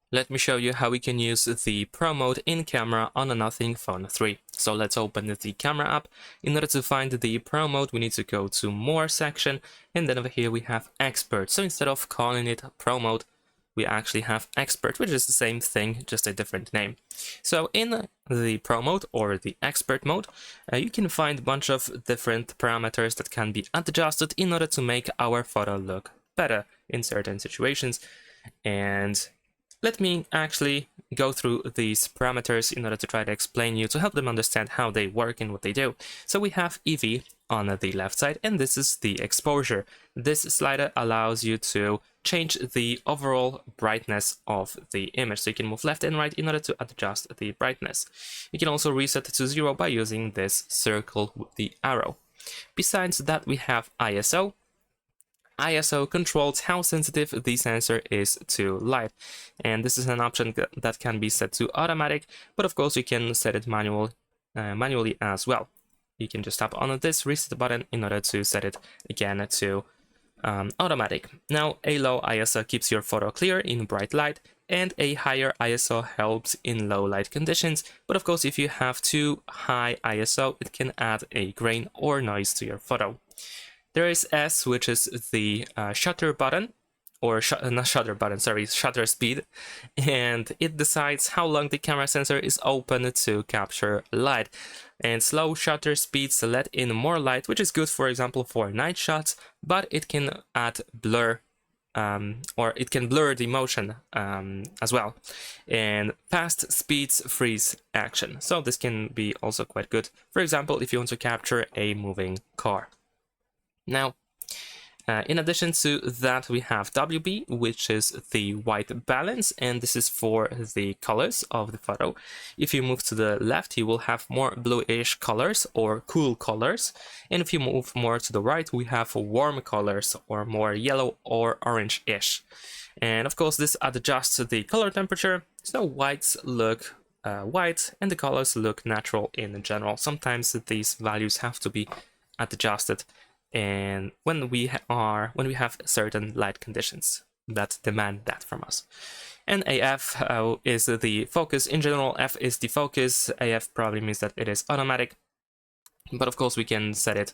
Let me show you how we can use the Pro mode in camera on a Nothing Phone 3. So let's open the camera app. In order to find the Pro mode, we need to go to More section, and then over here we have Expert. So instead of calling it Pro mode, we actually have Expert, which is the same thing, just a different name. So in the Pro mode or the Expert mode, you can find a bunch of different parameters that can be adjusted in order to make our photo look better in certain situations. And let me actually go through these parameters in order to try to explain you to help them understand how they work and what they do. So we have EV on the left side, and this is the exposure. This slider allows you to change the overall brightness of the image. So you can move left and right in order to adjust the brightness. You can also reset to 0 by using this circle with the arrow. Besides that, we have ISO. ISO controls how sensitive the sensor is to light, and this is an option that can be set to automatic, but of course you can set it manually as well. You can just tap on this reset button in order to set it again to automatic. Now, a low ISO keeps your photo clear in bright light, and a higher ISO helps in low light conditions, but of course if you have too high ISO, it can add a grain or noise to your photo. There is S, which is the shutter button, or not shutter button, sorry, shutter speed, and it decides how long the camera sensor is open to capture light. And slow shutter speeds let in more light, which is good, for example, for night shots, but it can add blur, or it can blur the motion as well. And fast speeds freeze action, so this can be also quite good, for example, if you want to capture a moving car. Now, in addition to that, we have WB, which is the white balance, and this is for the colors of the photo. If you move to the left, you will have more bluish colors or cool colors, and if you move more to the right, we have warm colors or more yellow or orange-ish. And of course, this adjusts the color temperature, so whites look white and the colors look natural in general. Sometimes these values have to be adjusted and when we have certain light conditions that demand that from us. And AF is the focus. In general, F is the focus. AF probably means that it is automatic, but of course we can set it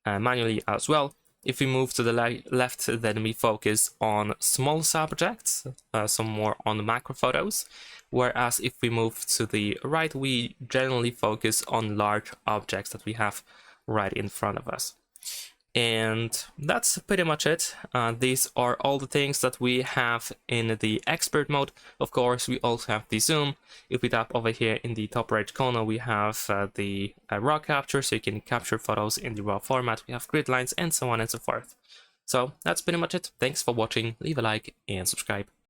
manually as well. If we move to the left, then we focus on small subjects, some more on macro photos, whereas if we move to the right, we generally focus on large objects that we have right in front of us. And that's pretty much it. These are all the things that we have in the expert mode. Of course, we also have the zoom. If we tap over here in the top right corner, we have the raw capture, so you can capture photos in the raw format. We have grid lines and so on and so forth. So that's pretty much it. Thanks for watching. Leave a like and subscribe.